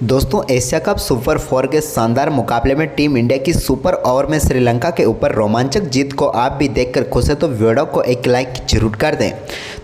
दोस्तों Asia cup super 4 के शानदार मुकाबले में टीम इंडिया की सुपर ओवर में श्रीलंका के ऊपर रोमांचक जीत को आप भी देखकर खुश है तो वीडियो को एक लाइक जरूर कर दें।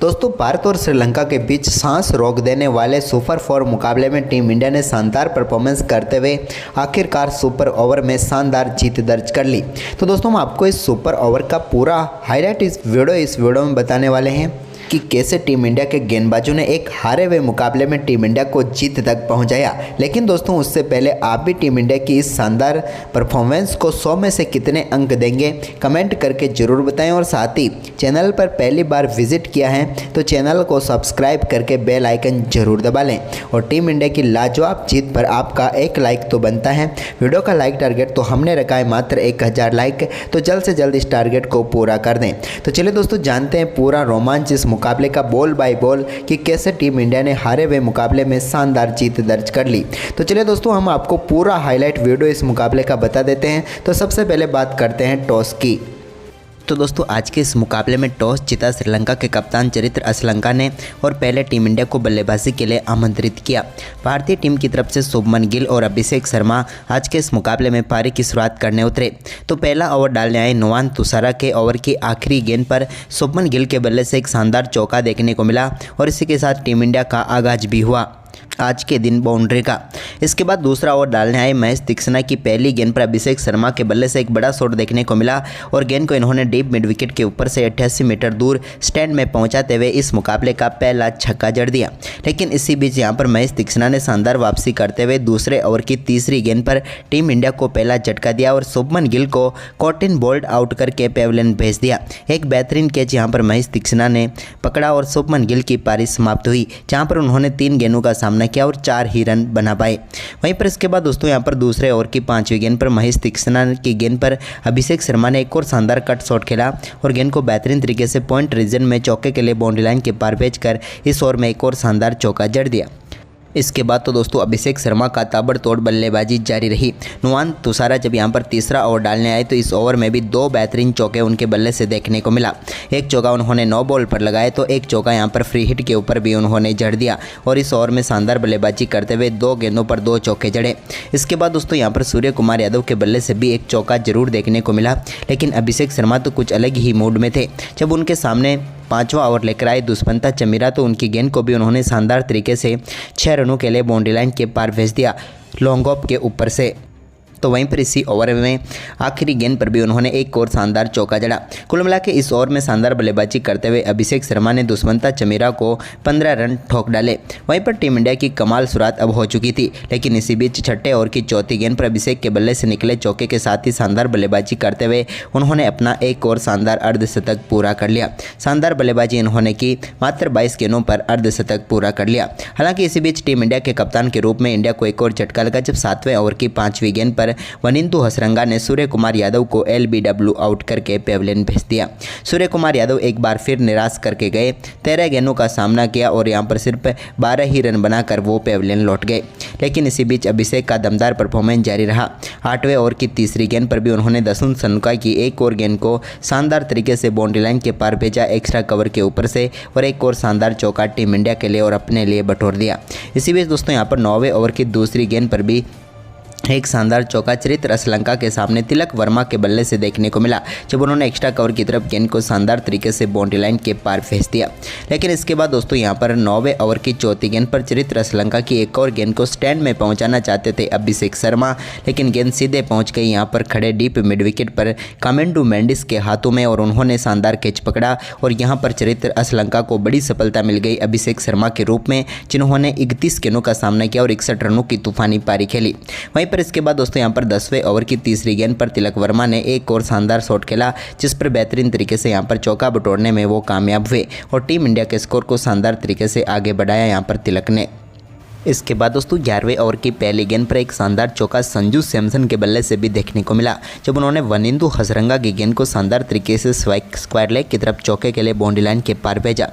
दोस्तों भारत और श्रीलंका के बीच सांस रोक देने वाले सुपर 4 मुकाबले में टीम इंडिया ने शानदार परफॉर्मेंस करते हुए आखिरकार सुपर ओवर में शानदार जीत दर्ज कर ली। तो दोस्तों हम आपको इस सुपर ओवर का पूरा हाईलाइट इस वीडियो में बताने वाले हैं कि कैसे टीम इंडिया के गेंदबाजों ने एक हारे हुए मुकाबले में टीम इंडिया को जीत तक पहुंचाया। लेकिन दोस्तों उससे पहले आप भी टीम इंडिया की इस शानदार परफॉर्मेंस को 100 में से कितने अंक देंगे कमेंट करके ज़रूर बताएं। और साथ ही चैनल पर पहली बार विजिट किया है तो चैनल को सब्सक्राइब करके बेल आइकन जरूर दबा लें। और टीम इंडिया की लाजवाब जीत पर आपका एक लाइक तो बनता है। वीडियो का लाइक टारगेट तो हमने रखा है मात्र 1000 लाइक, तो जल्द से जल्द इस टारगेट को पूरा कर दें। तो चलिए दोस्तों जानते हैं पूरा रोमांच इस मुकाबले का बॉल बाय बॉल कि कैसे टीम इंडिया ने हारे हुए मुकाबले में शानदार जीत दर्ज कर ली। तो चलिए दोस्तों हम आपको पूरा हाईलाइट वीडियो इस मुकाबले का बता देते हैं। तो सबसे पहले बात करते हैं टॉस की। तो दोस्तों आज के इस मुकाबले में टॉस जीता श्रीलंका के कप्तान चरित्र असलंका ने और पहले टीम इंडिया को बल्लेबाजी के लिए आमंत्रित किया। भारतीय टीम की तरफ से शुभमन गिल और अभिषेक शर्मा आज के इस मुकाबले में पारी की शुरुआत करने उतरे। तो पहला ओवर डालने आए नुआन तुषारा के ओवर की आखिरी गेंद पर शुभमन गिल के बल्ले से एक शानदार चौका देखने को मिला और इसी के साथ टीम इंडिया का आगाज भी हुआ आज के दिन बाउंड्री का। इसके बाद दूसरा ओवर डालने आए महेश तीक्ष्णा की पहली गेंद पर अभिषेक शर्मा के बल्ले से एक बड़ा शॉट देखने को मिला और गेंद को इन्होंने डीप मिड विकेट के ऊपर से 88 मीटर दूर स्टैंड में पहुंचाते हुए इस मुकाबले का पहला छक्का जड़ दिया। लेकिन इसी बीच यहां पर महेश तीक्ष्णा ने शानदार वापसी करते हुए दूसरे ओवर की तीसरी गेंद पर टीम इंडिया को पहला झटका दिया और शुभमन गिल को कॉटन बोल्ड आउट करके पेविलियन भेज दिया। एक बेहतरीन कैच यहां पर महेश तीक्ष्णा ने पकड़ा और शुभमन गिल की पारी समाप्त हुई, जहां पर उन्होंने 3 गेंदों का सामना किया और 4 ही रन बना पाए। वहीं पर इसके बाद दोस्तों यहां पर दूसरे ओवर की 5वीं गेंद पर महेश तीक्ष्णा की गेंद पर अभिषेक शर्मा ने एक और शानदार कट शॉट खेला और गेंद को बेहतरीन तरीके से पॉइंट रीजन में चौके के लिए बाउंड्री लाइन के पार भेजकर इस ओवर में एक और शानदार चौका जड़ दिया। इसके बाद तो दोस्तों अभिषेक शर्मा का ताबड़तोड़ बल्लेबाजी जारी रही। नुआन तुषारा जब यहां पर तीसरा ओवर डालने आए तो इस ओवर में भी 2 बेहतरीन चौके उनके बल्ले से देखने को मिला। एक चौका उन्होंने 9 बॉल पर लगाए तो एक चौका यहां पर फ्री हिट के ऊपर भी उन्होंने जड़ दिया और इस ओवर में शानदार बल्लेबाजी करते हुए 2 गेंदों पर 2 चौके जड़े। इसके बाद दोस्तों यहाँ पर सूर्य कुमार यादव के बल्ले से भी एक चौका जरूर देखने को मिला, लेकिन अभिषेक शर्मा तो कुछ अलग ही मूड में थे। जब उनके सामने 5वां ओवर लेकर आए दुष्मंता चमीरा तो उनकी गेंद को भी उन्होंने शानदार तरीके से 6 रनों के लिए बाउंड्री लाइन के पार भेज दिया लॉन्ग ऑफ के ऊपर से। तो वहीं पर इसी ओवर में आखिरी गेंद पर भी उन्होंने एक और शानदार चौका जड़ा। कुल मिला के इस ओवर में शानदार बल्लेबाजी करते हुए अभिषेक शर्मा ने दुष्मंता चमीरा को 15 रन ठोक डाले। वहीं पर टीम इंडिया की कमाल शुरुआत अब हो चुकी थी, लेकिन इसी बीच छठे ओवर की चौथी गेंद पर अभिषेक के बल्ले से निकले चौके के साथ ही शानदार बल्लेबाजी करते हुए उन्होंने अपना एक और शानदार अर्धशतक पूरा कर लिया। शानदार बल्लेबाजी इन्होंने की, मात्र 22 गेंदों पर अर्धशतक पूरा कर लिया। हालांकि इसी बीच टीम इंडिया के कप्तान के रूप में इंडिया को एक और झटका लगा जब 7वें ओवर की 5वीं गेंद पर वनिंदु हसरंगा ने सूर्य कुमार यादव को LBW आउट करके पेविलियन भेज दिया। सूर्य कुमार यादव एक बार फिर निराश करके गए, 13 गेंदों का सामना किया और यहां पर सिर्फ 12 ही रन बनाकर वो पेविलियन लौट गए। लेकिन इसी बीच अभिषेक का दमदार परफॉर्मेंस जारी रहा। 8वें ओवर की तीसरी गेंद पर भी उन्होंने दसुन सनुका की एक और गेंद को शानदार तरीके से बाउंड्री लाइन के पार भेजा एक्स्ट्रा कवर के ऊपर से और एक और शानदार चौका टीम इंडिया के लिए और अपने लिए बटोर दिया। इसी बीच दोस्तों यहाँ पर 9वें ओवर की दूसरी गेंद पर भी एक शानदार चौका चरित्र श्रीलंका के सामने तिलक वर्मा के बल्ले से देखने को मिला जब उन्होंने एक्स्ट्रा कवर की तरफ गेंद को शानदार तरीके से बाउंड्री लाइन के पार भेज दिया। लेकिन इसके बाद दोस्तों यहां पर 9वें ओवर की चौथी गेंद पर चरित्र श्रीलंका की एक और गेंद को स्टैंड में पहुंचाना चाहते थे अभिषेक शर्मा, लेकिन गेंद सीधे पहुंच गई यहां पर खड़े डीप मिड विकेट पर कामेंडू मेंडिस के हाथों में और उन्होंने शानदार कैच पकड़ा और यहाँ पर चरित्र श्रीलंका को बड़ी सफलता मिल गई अभिषेक शर्मा के रूप में, जिन्होंने 31 गेंदों का सामना किया और 61 रनों की तूफानी पारी खेली। वहीं पर इसके बाद दोस्तों यहां पर 10वें ओवर की तीसरी गेंद पर तिलक वर्मा ने एक और शानदार शॉट खेला जिस पर बेहतरीन तरीके से यहां पर चौका बटोरने में वो कामयाब हुए और टीम इंडिया के स्कोर को शानदार तरीके से आगे बढ़ाया यहां पर तिलक ने। इसके बाद दोस्तों 11वें ओवर की पहली गेंद पर एक शानदार चौका संजू सैमसन के बल्ले से भी देखने को मिला जब उन्होंने वनिंदु हसरंगा की गेंद को शानदार तरीके से स्क्वायर लेग की तरफ चौके के लिए बाउंड्री लाइन के पार भेजा।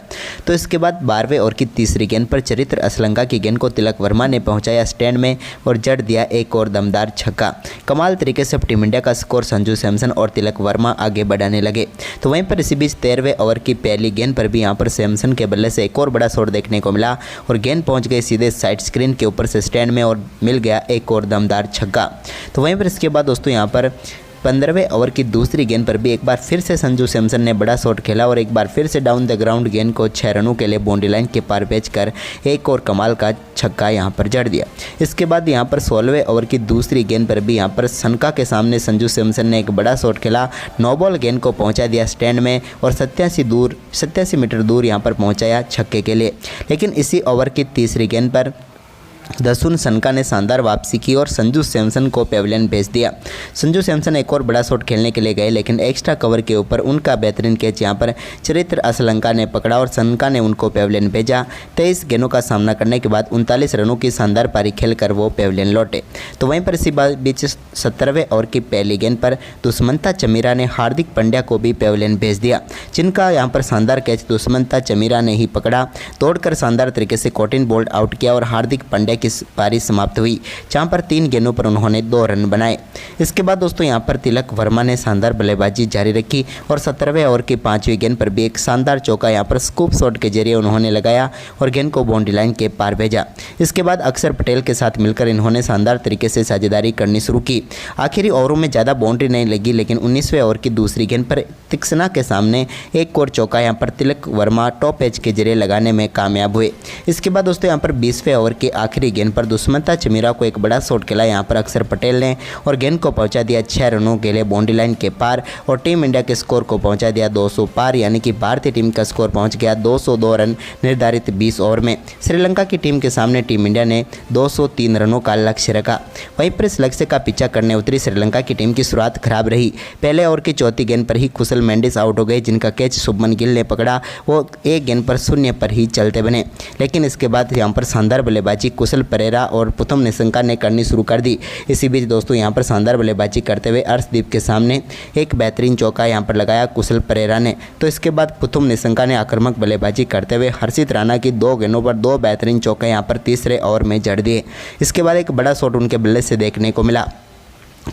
तो इसके बाद 12वें ओवर की तीसरी गेंद पर चरित्र असलंका की गेंद को तिलक वर्मा ने पहुंचाया स्टैंड में और जड़ दिया एक और दमदार छक्का। कमाल तरीके से टीम इंडिया का स्कोर संजू सैमसन और तिलक वर्मा आगे बढ़ाने लगे। तो वहीं पर इसी बीच 13वें ओवर की पहली गेंद पर भी यहाँ पर सैमसन के बल्ले से एक और बड़ा शॉट देखने को मिला और गेंद पहुँच गई सीधे साइड वाइट स्क्रीन के ऊपर से स्टैंड में और मिल गया एक और दमदार छक्का। तो वहीं पर इसके बाद दोस्तों यहाँ पर 15वें ओवर की दूसरी गेंद पर भी एक बार फिर से संजू सैमसन ने बड़ा शॉट खेला और एक बार फिर से डाउन द ग्राउंड गेंद को 6 रनों के लिए बाउंड्री लाइन के पार भेजकर एक और कमाल का छक्का यहां पर जड़ दिया। इसके बाद यहां पर 16वें ओवर की दूसरी गेंद पर भी यहां पर सनका के सामने संजू सैमसन ने एक बड़ा शॉट खेला, नो बॉल गेंद को पहुंचा दिया स्टैंड में और 87 मीटर दूर यहां पर पहुंचाया छक्के के लिए। लेकिन इसी ओवर की तीसरी गेंद पर दसुन सनका ने शानदार वापसी की और संजू सैमसन को पेविलियन भेज दिया। संजू सैमसन एक और बड़ा शॉट खेलने के लिए गए, लेकिन एक्स्ट्रा कवर के ऊपर उनका बेहतरीन कैच यहां पर चरित्र असलंका ने पकड़ा और सनका ने उनको पेविलियन भेजा। 23 गेंदों का सामना करने के बाद 39 रनों की शानदार पारी खेलकर वो पेविलियन लौटे। तो वहीं पर इसी बीच 17वें ओवर की पहली गेंद पर दुष्मंता चमीरा ने हार्दिक पांड्या को भी पेविलियन भेज दिया, जिनका यहाँ पर शानदार कैच दुष्मंता चमीरा ने ही पकड़ा, तोड़कर शानदार तरीके से कॉटिन बोल्ट आउट किया और हार्दिक पांड्या की पारी समाप्त हुई, जहां पर 3 गेंदों पर उन्होंने 2 रन बनाए। इसके बाद दोस्तों यहां पर तिलक वर्मा ने शानदार बल्लेबाजी जारी रखी और 17वें ओवर की 5वीं गेंद पर भी एक शानदार चौका यहां पर स्कूप शॉट के जरिए उन्होंने लगाया और गेंद को बाउंड्री लाइन के पार भेजा। इसके बाद अक्षर पटेल के साथ मिलकर इन्होंने शानदार तरीके से साझेदारी करनी शुरू की। आखिरी ओवरों में ज़्यादा बाउंड्री नहीं लगी, लेकिन 19वें ओवर की दूसरी गेंद पर तीक्ष्णा के सामने एक और चौका यहां पर तिलक वर्मा टॉप एज के जरिए लगाने में कामयाब हुए। इसके बाद दोस्तों यहां पर 20वें ओवर की आखिरी गेंद पर दुष्मंता चमीरा को एक बड़ा शॉट खेला यहां पर अक्षर पटेल ने और गेंद को पहुंचा दिया 6 रनों के लिए बाउंड्री लाइन के पार और टीम इंडिया के स्कोर को पहुंचा दिया 200 पार, यानी कि भारतीय टीम का स्कोर पहुंच गया 202 रन निर्धारित 20 ओवर में। श्रीलंका की टीम के सामने टीम इंडिया ने 203 रनों का लक्ष्य रखा। वहीं पर इस लक्ष्य का पीछा करने उतरी श्रीलंका की टीम की शुरुआत खराब रही। पहले ओवर की चौथी गेंद पर ही कुशल मेंडिस आउट हो गए, जिनका कैच शुभमन गिल ने पकड़ा। वो एक गेंद पर 0 पर ही चलते बने, लेकिन इसके बाद यहाँ पर शानदार बल्लेबाजी कुशल परेरा और पुथम निशंका ने करनी शुरू कर दी। इसी बीच दोस्तों यहाँ पर शानदार बल्लेबाजी करते हुए अर्शदीप के सामने एक बेहतरीन चौका यहाँ पर लगाया कुशल परेरा ने। तो इसके बाद पुथम निशंका ने आक्रामक बल्लेबाजी करते हुए हर्षित राणा की 2 गेंदों पर 2 बेहतरीन चौके यहाँ पर तीसरे ओवर में जड़ दिए। इसके बाद एक बड़ा शॉट उनके बल्ले से देखने को मिला।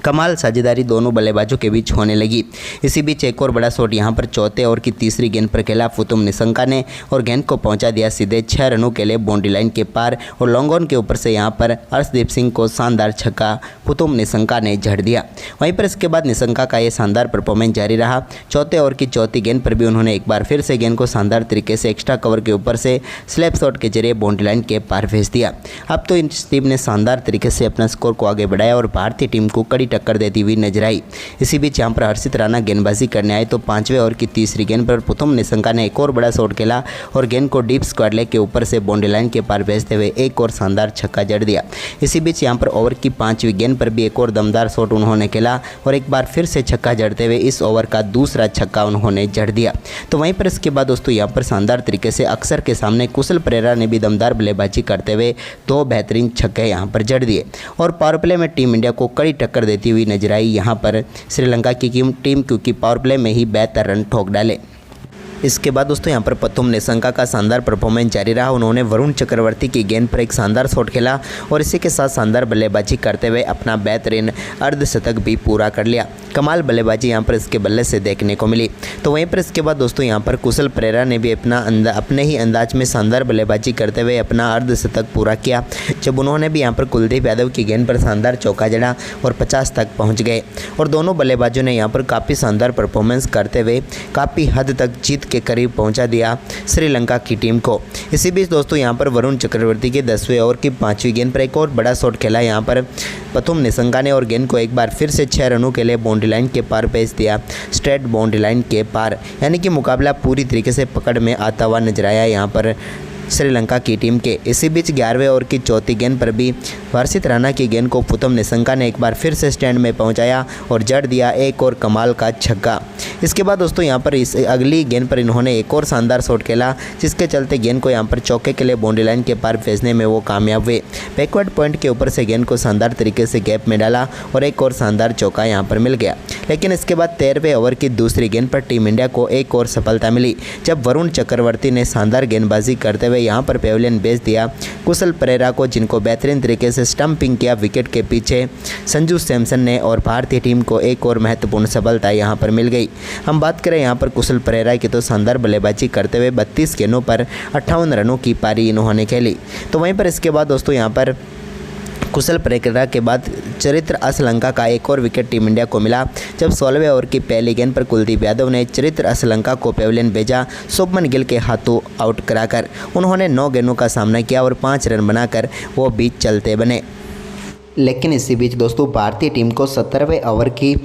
कमाल साझेदारी दोनों बल्लेबाजों के बीच होने लगी। इसी बीच एक और बड़ा शॉट यहां पर चौथे ओवर की तीसरी गेंद पर खेला पुथम निशंका ने और गेंद को पहुंचा दिया सीधे 6 रनों के लिए बाउंड्री लाइन के पार और लॉन्ग ऑन के ऊपर से यहां पर अर्शदीप सिंह को शानदार छक्का पुथम निशंका ने जड़ दिया। वहीं पर इसके बाद निशंका का ये शानदार परफॉर्मेंस जारी रहा। चौथे ओवर की चौथी गेंद पर भी उन्होंने एक बार फिर से गेंद को शानदार तरीके से एक्स्ट्रा कवर के ऊपर से स्लैप शॉट के जरिए बाउंड्री लाइन के पार भेज दिया। अब तो इस टीम ने शानदार तरीके से अपना स्कोर को आगे बढ़ाया और भारतीय टीम को कड़ी टक्कर देती हुई नजर आई। इसी बीच यहाँ पर हर्षित राणा गेंदबाजी करने आए तो 5वें ओवर की तीसरी गेंद पर पुथम निशंका ने एक और बड़ा शॉट खेला और गेंद को डीप स्क्वायर लेग के ऊपर से बाउंड्री लाइन के पार भेजते हुए एक और शानदार छक्का जड़ दिया। इसी बीच यहाँ पर ओवर की 5वीं गेंद पर भी एक और दमदार शॉट उन्होंने खेला और एक बार फिर से छक्का जड़ते हुए इस ओवर का दूसरा छक्का उन्होंने जड़ दिया। तो वहीं पर इसके बाद दोस्तों यहाँ पर शानदार तरीके से अक्षर के सामने कुशल परेरा ने भी दमदार बल्लेबाजी करते हुए 2 बेहतरीन छक्के यहाँ पर जड़ दिए और पावर प्ले में टीम इंडिया को कड़ी टक्कर देती हुई नजर आई यहाँ पर श्रीलंका की टीम, क्योंकि पावर प्ले में ही बेहतर रन ठोक डाले। इसके बाद दोस्तों यहाँ पर पुथम निशंका का शानदार परफॉर्मेंस जारी रहा। उन्होंने वरुण चक्रवर्ती की गेंद पर एक शानदार शॉट खेला और इसी के साथ शानदार बल्लेबाजी करते हुए अपना बेहतरीन अर्धशतक भी पूरा कर लिया। कमाल बल्लेबाजी यहाँ पर इसके बल्ले से देखने को मिली। तो वहीं पर इसके बाद दोस्तों यहाँ पर कुशल परेरा ने भी अपने ही अंदाज में शानदार बल्लेबाजी करते हुए अपना अर्धशतक पूरा किया, जब उन्होंने भी यहाँ पर कुलदीप यादव की गेंद पर शानदार चौका जड़ा और 50 तक पहुँच गए और दोनों बल्लेबाजों ने यहाँ पर काफ़ी शानदार परफॉर्मेंस करते हुए काफ़ी हद तक जीत के करीब पहुंचा दिया श्रीलंका की टीम को। इसी बीच दोस्तों यहां पर वरुण चक्रवर्ती के 10वें ओवर की 5वीं गेंद पर एक और बड़ा शॉट खेला यहां पर पुथम निशंका ने और गेंद को एक बार फिर से 6 रनों के लिए बाउंड्री लाइन के पार भेज दिया, स्ट्रेट बाउंड्री लाइन के पार, यानी कि मुकाबला पूरी तरीके से पकड़ में आता हुआ नजर आया यहाँ पर श्रीलंका की टीम के। इसी बीच 11वें ओवर की चौथी गेंद पर भी हर्षित राणा की गेंद को पुथम निशंका ने एक बार फिर से स्टैंड में पहुंचाया और जड़ दिया एक और कमाल का छक्का। इसके बाद दोस्तों यहां पर इस अगली गेंद पर इन्होंने एक और शानदार शॉट खेला, जिसके चलते गेंद को यहां पर चौके के लिए बाउंड्री लाइन के पार भेजने में वो कामयाब हुए। बैकवर्ड पॉइंट के ऊपर से गेंद को शानदार तरीके से गैप में डाला और एक और शानदार चौका यहाँ पर मिल गया। लेकिन इसके बाद 13वें ओवर की दूसरी गेंद पर टीम इंडिया को एक और सफलता मिली, जब वरुण चक्रवर्ती ने शानदार गेंदबाजी करते हुए यहाँ पर पेविलियन भेज दिया कुशल परेरा को, जिनको बेहतरीन तरीके से से स्टंपिंग किया विकेट के पीछे संजू सैमसन ने और भारतीय टीम को एक और महत्वपूर्ण सफलता यहाँ पर मिल गई। हम बात करें यहाँ पर कुशल परेरा की तो शानदार बल्लेबाजी करते हुए 32 गेंदों पर 58 रनों की पारी इन्होंने खेली। तो वहीं पर इसके बाद दोस्तों यहाँ पर कुशल परेरा के बाद चरित्र असलंका का एक और विकेट टीम इंडिया को मिला जब 16वें ओवर की पहली गेंद पर कुलदीप यादव ने चरित्र असलंका को पेविलियन भेजा। शुभमन गिल के हाथों आउट कराकर उन्होंने 9 गेंदों का सामना किया और 5 रन बनाकर वो बीच चलते बने। लेकिन इसी बीच दोस्तों भारतीय टीम को 17वें ओवर की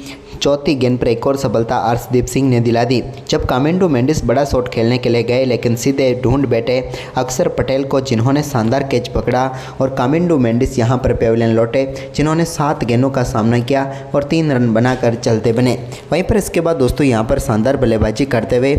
चौथी गेंद पर एक और सफलता अर्शदीप सिंह ने दिला दी जब कामिंडो मेंडिस बड़ा शॉट खेलने के लिए गए, लेकिन सीधे ढूंढ बैठे अक्षर पटेल को, जिन्होंने शानदार कैच पकड़ा और कामिंडो मेंडिस यहां पर पेविलियन लौटे, जिन्होंने 7 गेंदों का सामना किया और 3 रन बनाकर चलते बने। वहीं पर इसके बाद दोस्तों यहां पर शानदार बल्लेबाजी करते हुए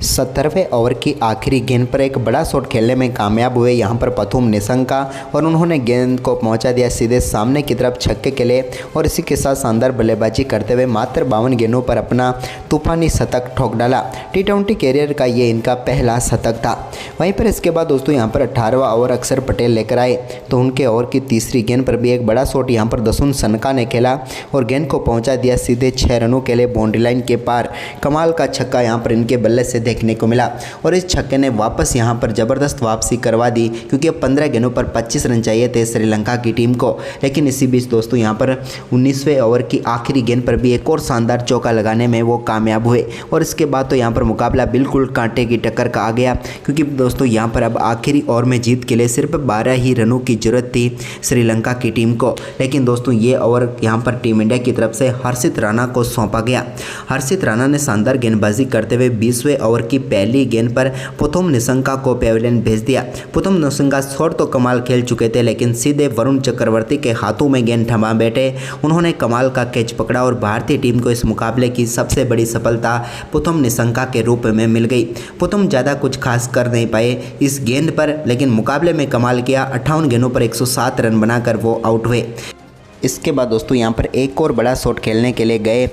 17वें ओवर की आखिरी गेंद पर एक बड़ा शॉट खेलने में कामयाब हुए यहाँ पर प्रथुम निशंका और उन्होंने गेंद को पहुंचा दिया सीधे सामने की तरफ छक्के के लिए और इसी के साथ शानदार बल्लेबाजी करते हुए मात्र 52 गेंदों पर अपना तूफानी शतक ठोक डाला। T20 कैरियर का ये इनका पहला शतक था। वहीं पर इसके बाद दोस्तों यहाँ पर 18वां ओवर अक्षर पटेल लेकर आए तो उनके ओवर की तीसरी गेंद पर भी एक बड़ा शॉट यहाँ पर दसुन सनका ने खेला और गेंद को पहुँचा दिया सीधे 6 रनों के लिए बाउंड्री लाइन के पार। कमाल का छक्का यहाँ पर इनके बल्ले से देखने को मिला और इस छक्के ने वापस यहां पर जबरदस्त वापसी करवा दी क्योंकि अब 15 गेंदों पर 25 रन चाहिए थे श्रीलंका की टीम को। लेकिन इसी बीच दोस्तों यहां पर 19वें ओवर की आखिरी गेंद पर भी एक और शानदार चौका लगाने में वो कामयाब हुए और इसके बाद तो यहां पर मुकाबला बिल्कुल कांटे की टक्कर का आ गया क्योंकि दोस्तों यहां पर अब आखिरी ओवर में जीत के लिए सिर्फ 12 ही रनों की जरूरत थी श्रीलंका की टीम को। लेकिन दोस्तों ये ओवर यहां पर टीम इंडिया की तरफ से हर्षित राणा को सौंपा गया। हर्षित राणा ने शानदार गेंदबाजी करते हुए 20वें ओवर की पहली गेंद पर प्रथुम निशंका को पेविलियन भेज दिया। प्रथुम निशंका शॉट तो कमाल खेल चुके थे लेकिन सीधे वरुण चक्रवर्ती के हाथों में गेंद थमा बैठे। उन्होंने कमाल का कैच पकड़ा और भारतीय टीम को इस मुकाबले की सबसे बड़ी सफलता प्रथुम निशंका के रूप में मिल गई। प्रथुम ज़्यादा कुछ खास कर नहीं पाए इस गेंद पर, लेकिन मुकाबले में कमाल किया। 58 गेंदों पर 107 रन बनाकर वो आउट हुए। इसके बाद दोस्तों यहाँ पर एक और बड़ा शॉट खेलने के लिए गए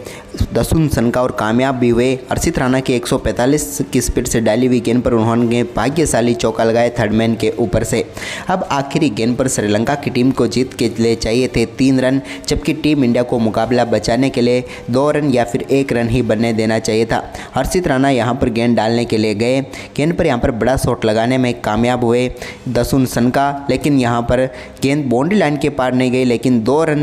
दसुन सनका और कामयाब भी हुए। हर्षित राणा की 145 की स्पीड से डाली हुई गेंद पर उन्होंने भाग्यशाली चौका लगाए थर्ड मैन के ऊपर से। अब आखिरी गेंद पर श्रीलंका की टीम को जीत के लिए चाहिए थे 3 रन, जबकि टीम इंडिया को मुकाबला बचाने के लिए 2 रन या फिर 1 रन ही बनने देना चाहिए था। हर्षित राणा यहाँ पर गेंद डालने के लिए गए, गेंद पर यहाँ पर बड़ा शॉट लगाने में कामयाब हुए दसुन सनका, लेकिन यहाँ पर गेंद बाउंड्री लाइन के पार नहीं गई, लेकिन 2 रन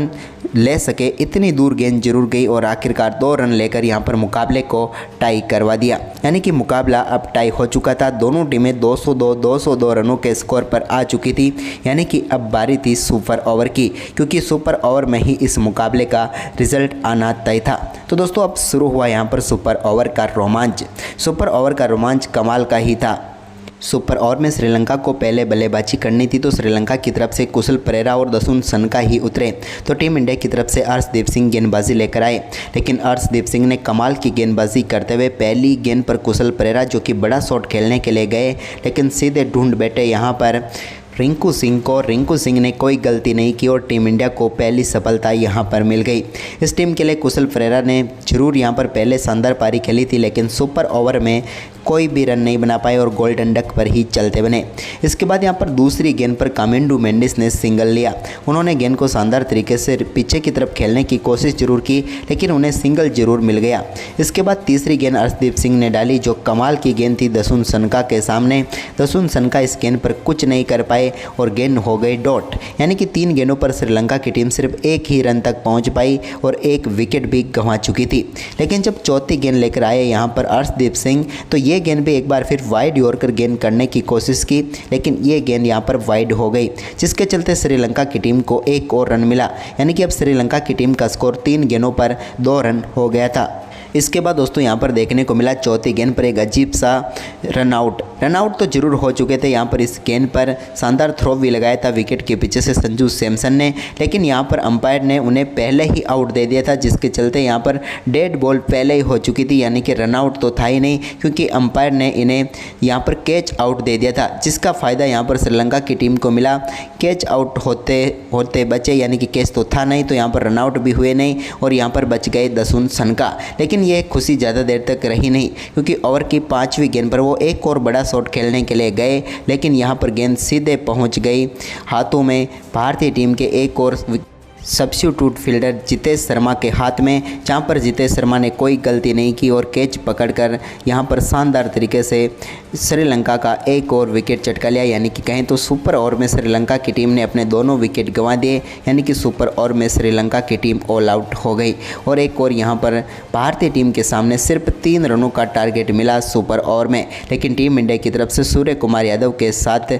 ले सके इतनी दूर गेंद जरूर गई और आखिरकार 2 रन लेकर यहां पर मुकाबले को टाई करवा दिया। यानी कि मुकाबला अब टाई हो चुका था। दोनों टीमें 202 रनों के स्कोर पर आ चुकी थी। यानी कि अब बारी थी सुपर ओवर की, क्योंकि सुपर ओवर में ही इस मुकाबले का रिजल्ट आना तय था। तो दोस्तों अब शुरू हुआ यहां पर सुपर ओवर का रोमांच। सुपर ओवर का रोमांच कमाल का ही था। सुपर ओवर में श्रीलंका को पहले बल्लेबाजी करनी थी तो श्रीलंका की तरफ से कुशल परेरा और दसुन सनका ही उतरे। तो टीम इंडिया की तरफ से अर्शदीप सिंह गेंदबाजी लेकर आए, लेकिन अर्शदीप सिंह ने कमाल की गेंदबाजी करते हुए पहली गेंद पर कुशल परेरा जो कि बड़ा शॉट खेलने के लिए गए, लेकिन सीधे ढूंढ बैठे यहाँ पर रिंकू सिंह को। रिंकू सिंह ने कोई गलती नहीं की और टीम इंडिया को पहली सफलता यहां पर मिल गई। इस टीम के लिए कुशल परेरा ने जरूर यहां पर पहले शानदार पारी खेली थी, लेकिन सुपर ओवर में कोई भी रन नहीं बना पाए और गोल्डन डक पर ही चलते बने। इसके बाद यहां पर दूसरी गेंद पर कामिंडो मेंडिस ने सिंगल लिया। उन्होंने गेंद को शानदार तरीके से पीछे की तरफ खेलने की कोशिश जरूर की, लेकिन उन्हें सिंगल जरूर मिल गया। इसके बाद तीसरी गेंद अर्शदीप सिंह ने डाली जो कमाल की गेंद थी दसुन सनका के सामने। दसुन सनका इस गेंद पर कुछ नहीं कर पाए और गेंद हो गई डॉट। यानी कि 3 गेंदों पर श्रीलंका की टीम सिर्फ 1 ही रन तक पहुंच पाई और 1 विकेट भी गंवा चुकी थी। लेकिन जब चौथी गेंद लेकर आए यहां पर अर्शदीप सिंह, तो ये गेंद भी एक बार फिर वाइड यॉर्कर गेंद करने की कोशिश की, लेकिन ये गेंद यहां पर वाइड हो गई, जिसके चलते श्रीलंका की टीम को 1 और रन मिला। यानी कि अब श्रीलंका की टीम का स्कोर 3 गेंदों पर 2 रन हो गया था। इसके बाद दोस्तों यहाँ पर देखने को मिला चौथी गेंद पर एक अजीब सा रनआउट तो जरूर हो चुके थे। यहाँ पर इस गेंद पर शानदार थ्रो भी लगाया था विकेट के पीछे से संजू सैमसन ने, लेकिन यहाँ पर अंपायर ने उन्हें पहले ही आउट दे दिया था, जिसके चलते यहाँ पर डेड बॉल पहले ही हो चुकी थी। यानी कि रनआउट तो था ही नहीं, क्योंकि अंपायर ने इन्हें यहाँ पर कैच आउट दे दिया था, जिसका फ़ायदा यहाँ पर श्रीलंका की टीम को मिला। कैच आउट होते बचे, यानी कि कैच तो था नहीं, तो यहाँ पर रनआउट भी हुए नहीं और यहाँ पर बच गए दसुन सनका। लेकिन लेकिन ये खुशी ज़्यादा देर तक रही नहीं, क्योंकि ओवर की 5वीं गेंद पर वो एक और बड़ा शॉट खेलने के लिए गए, लेकिन यहाँ पर गेंद सीधे पहुँच गई हाथों में भारतीय टीम के एक और सब्स्टिट्यूट फील्डर जितेश शर्मा के हाथ में, जहां पर जितेश शर्मा ने कोई गलती नहीं की और कैच पकड़कर यहां पर शानदार तरीके से श्रीलंका का एक और विकेट चटका लिया। यानी कि कहें तो सुपर ओवर में श्रीलंका की टीम ने अपने दोनों विकेट गंवा दिए, यानी कि सुपर ओवर में श्रीलंका की टीम ऑल आउट हो गई। और एक और यहां पर भारतीय टीम के सामने सिर्फ 3 रनों का टारगेट मिला सुपर ओवर में, लेकिन टीम इंडिया की तरफ से सूर्य कुमार यादव के साथ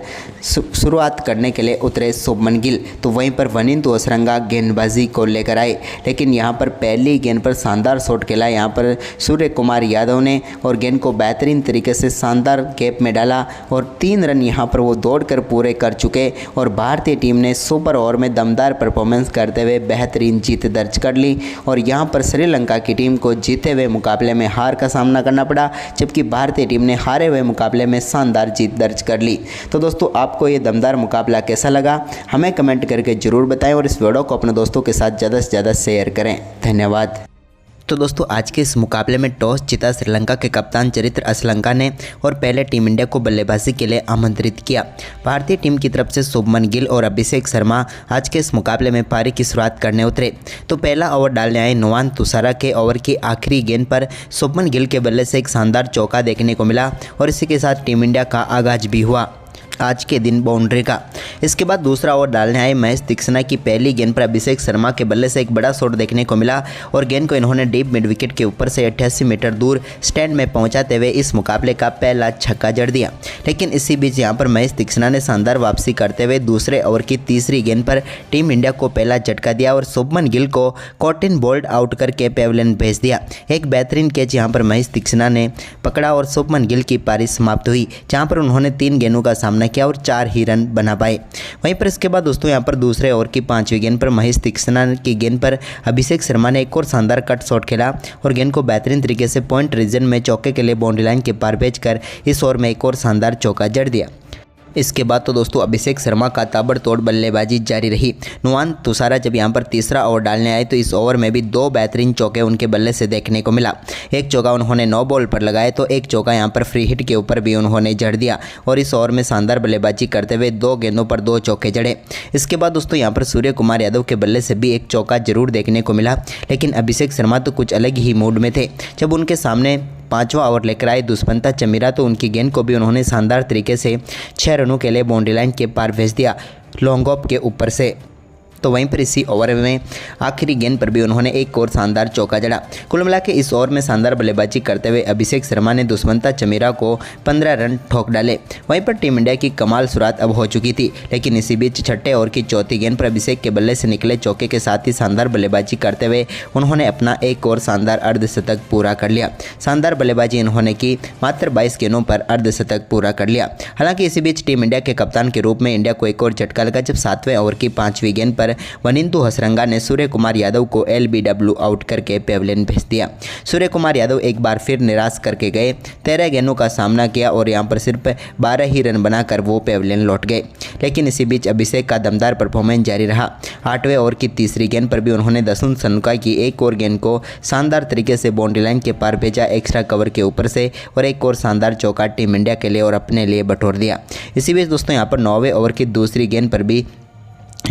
शुरुआत करने के लिए उतरे शुभमन गिल, तो वहीं पर वनिंदु हसरंगा गेंदबाजी को लेकर आए, लेकिन यहां पर पहली गेंद पर शानदार शॉट खेला यहां पर सूर्य कुमार यादव ने और गेंद को बेहतरीन तरीके से शानदार गैप में डाला और 3 रन यहां पर वो दौड़कर पूरे कर चुके और भारतीय टीम ने सुपर ओवर में दमदार परफॉर्मेंस करते हुए बेहतरीन जीत दर्ज कर ली। और यहां पर श्रीलंका की टीम को जीते हुए मुकाबले में हार का सामना करना पड़ा, जबकि भारतीय टीम ने हारे हुए मुकाबले में शानदार जीत दर्ज कर ली। तो दोस्तों, आपको ये दमदार मुकाबला कैसा लगा हमें कमेंट करके ज़रूर बताएं और इस वीडियो को अपने दोस्तों के साथ ज़्यादा से ज़्यादा शेयर करें। धन्यवाद। तो दोस्तों, आज के इस मुकाबले में टॉस जीता श्रीलंका के कप्तान चरित्र असलंका ने और पहले टीम इंडिया को बल्लेबाजी के लिए आमंत्रित किया। भारतीय टीम की तरफ से शुभमन गिल और अभिषेक शर्मा आज के इस मुकाबले में पारी की शुरुआत करने उतरे। तो पहला ओवर डालने आए नुवान तुषारा के ओवर की आखिरी गेंद पर शुभमन गिल के बल्ले से एक शानदार चौका देखने को मिला और इसी के साथ टीम इंडिया का आगाज भी हुआ आज के दिन बाउंड्री का। इसके बाद दूसरा ओवर डालने आए महेश तीक्ष्णा की पहली गेंद पर अभिषेक शर्मा के बल्ले से एक बड़ा शॉट देखने को मिला और गेंद को इन्होंने डीप मिड विकेट के ऊपर से 88 मीटर दूर स्टैंड में पहुंचाते हुए इस मुकाबले का पहला छक्का जड़ दिया। लेकिन इसी बीच यहां पर महेश तीक्ष्णा ने शानदार वापसी करते हुए दूसरे ओवर की तीसरी गेंद पर टीम इंडिया को पहला झटका दिया और शुभमन गिल को कॉटन बोल्ड आउट करके पेविलियन भेज दिया। एक बेहतरीन कैच यहां पर महेश तीक्ष्णा ने पकड़ा और शुभमन गिल की पारी समाप्त हुई, जहां पर उन्होंने 3 गेंदों का सामना किया और 4 ही रन बना पाए। वहीं पर इसके बाद दोस्तों यहां पर दूसरे ओवर की 5वीं गेंद पर महेश तीक्ष्णा की गेंद पर अभिषेक शर्मा ने एक और शानदार कट शॉट खेला और गेंद को बेहतरीन तरीके से पॉइंट रीजन में चौके के लिए बाउंड्री लाइन के पार भेजकर इस ओवर में एक और शानदार चौका जड़ दिया। इसके बाद तो दोस्तों अभिषेक शर्मा का ताबड़तोड़ बल्लेबाजी जारी रही। नुवान तुषारा जब यहां पर तीसरा ओवर डालने आए तो इस ओवर में भी 2 बेहतरीन चौके उनके बल्ले से देखने को मिला। एक चौका उन्होंने 9 बॉल पर लगाए तो एक चौका यहां पर फ्री हिट के ऊपर भी उन्होंने जड़ दिया और इस ओवर में शानदार बल्लेबाजी करते हुए 2 गेंदों पर 2 चौके जड़े। इसके बाद दोस्तों यहां पर सूर्य कुमार यादव के बल्ले से भी एक चौका जरूर देखने को मिला, लेकिन अभिषेक शर्मा तो कुछ अलग ही मूड में थे। जब उनके सामने 5वां ओवर लेकर आए दुष्मंता चमीरा तो उनकी गेंद को भी उन्होंने शानदार तरीके से 6 रनों के लिए बाउंड्री लाइन के पार भेज दिया लॉन्ग ऑफ के ऊपर से। तो वहीं पर इसी ओवर में आखिरी गेंद पर भी उन्होंने एक और शानदार चौका जड़ा। कुल मिला के इस ओवर में शानदार बल्लेबाजी करते हुए अभिषेक शर्मा ने दुष्मंता चमीरा को 15 रन ठोक डाले। वहीं पर टीम इंडिया की कमाल शुरुआत अब हो चुकी थी, लेकिन इसी बीच छठे ओवर की चौथी गेंद पर अभिषेक के बल्ले से निकले चौके के साथ ही शानदार बल्लेबाजी करते हुए उन्होंने अपना एक और शानदार अर्धशतक पूरा कर लिया। शानदार बल्लेबाजी इन्होंने की, मात्र 22 गेंदों पर अर्धशतक पूरा कर लिया। हालांकि इसी बीच टीम इंडिया के कप्तान के रूप में इंडिया को एक और झटका लगा जब 7वें ओवर की 5वीं गेंद पर वनिंदु हसरंगा ने सूर्य कुमार यादव को LBW आउट करके पेविलियन भेज दिया। सूर्य कुमार यादव एक बार फिर निराश करके गए, 13 गेंदों का सामना किया और यहां पर सिर्फ 12 ही रन बनाकर वो पेविलियन लौट गए। लेकिन इसी बीच अभिषेक का दमदार परफॉर्मेंस जारी रहा। 8वें ओवर की तीसरी गेंद पर भी उन्होंने दसुन सनुका की एक और गेंद को शानदार तरीके से बाउंड्री लाइन के पार भेजा एक्स्ट्रा कवर के ऊपर से और एक और शानदार चौका टीम इंडिया के लिए और अपने लिए बटोर दिया। इसी बीच दोस्तों यहाँ पर 9वें ओवर की दूसरी गेंद पर भी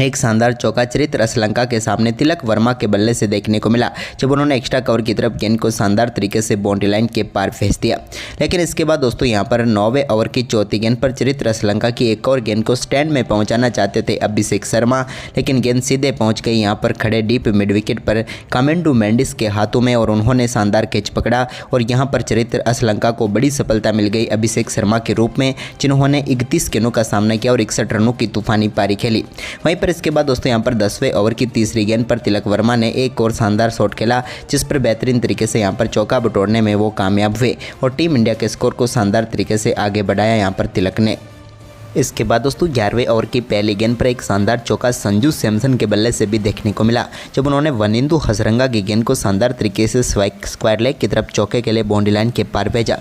एक शानदार चौका चरित्र श्रीलंका के सामने तिलक वर्मा के बल्ले से देखने को मिला जब उन्होंने एक्स्ट्रा कवर की तरफ गेंद को शानदार तरीके से बाउंड्री लाइन के पार भेज दिया। लेकिन इसके बाद दोस्तों यहां पर 9वें ओवर की चौथी गेंद पर चरित्र श्रीलंका की एक और गेंद को स्टैंड में पहुंचाना चाहते थे अभिषेक शर्मा, लेकिन गेंद सीधे पहुंच गई यहां पर खड़े डीप मिड विकेट पर कामेंडू मेंडिस के हाथों में और उन्होंने शानदार कैच पकड़ा और यहां पर चरित्र श्रीलंका को बड़ी सफलता मिल गई अभिषेक शर्मा के रूप में, जिन्होंने 31 गेंदों का सामना किया और 61 रनों की तूफानी पारी खेली। वहीं पर इसके बाद दोस्तों यहां पर 10वें ओवर की तीसरी गेंद पर तिलक वर्मा ने एक और शानदार शॉट खेला जिस पर बेहतरीन तरीके से यहां पर चौका बटोरने में वो कामयाब हुए और टीम इंडिया के स्कोर को शानदार तरीके से आगे बढ़ाया यहां पर तिलक ने। इसके बाद दोस्तों 11वें ओवर की पहली गेंद पर एक शानदार चौका संजू सैमसन के बल्ले से भी देखने को मिला, जब उन्होंने वनिंदु हसरंगा की गेंद को शानदार तरीके से स्क्वायर लेग की तरफ चौके के लिए बाउंड्री लाइन के पार भेजा।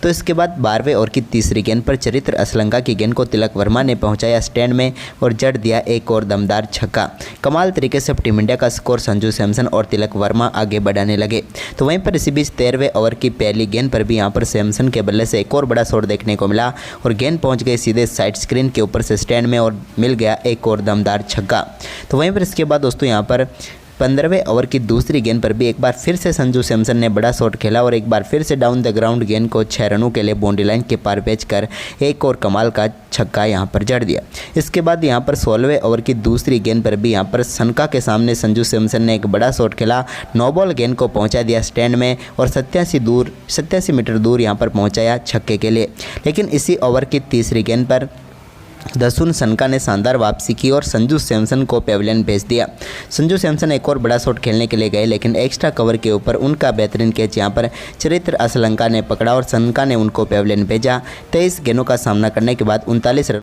तो इसके बाद 12वें ओवर की तीसरी गेंद पर चरित्र असलंका की गेंद को तिलक वर्मा ने पहुंचाया स्टैंड में और जड़ दिया एक और दमदार छक्का। कमाल तरीके से टीम इंडिया का स्कोर संजू सैमसन और तिलक वर्मा आगे बढ़ाने लगे। तो वहीं पर इसी बीच 13वें ओवर की पहली गेंद पर भी यहाँ पर सैमसन के बल्ले से एक और बड़ा शॉट देखने को मिला और गेंद पहुंच गई सीधे साइड स्क्रीन के ऊपर से स्टैंड में और मिल गया एक और दमदार छक्का। तो वहीं पर इसके बाद दोस्तों यहाँ पर 15वें ओवर की दूसरी गेंद पर भी एक बार फिर से संजू सैमसन ने बड़ा शॉट खेला और एक बार फिर से डाउन द ग्राउंड गेंद को 6 रनों के लिए बाउंड्री लाइन के पार भेजकर एक और कमाल का छक्का यहां पर जड़ दिया। इसके बाद यहां पर 16वें ओवर की दूसरी गेंद पर भी यहां पर सनका के सामने संजू सैमसन ने एक बड़ा शॉट खेला, नो बॉल गेंद को पहुंचा दिया स्टैंड में और 87 मीटर दूर यहां पर पहुंचाया छक्के के लिए। लेकिन इसी ओवर की तीसरी गेंद पर दसुन सनका ने शानदार वापसी की और संजू सैमसन को पेविलियन भेज दिया। संजू सैमसन एक और बड़ा शॉट खेलने के लिए गए, लेकिन एक्स्ट्रा कवर के ऊपर उनका बेहतरीन कैच यहां पर चरित्र असलंका ने पकड़ा और सनका ने उनको पेविलियन भेजा। 23 गेंदों का सामना करने के बाद 39 रन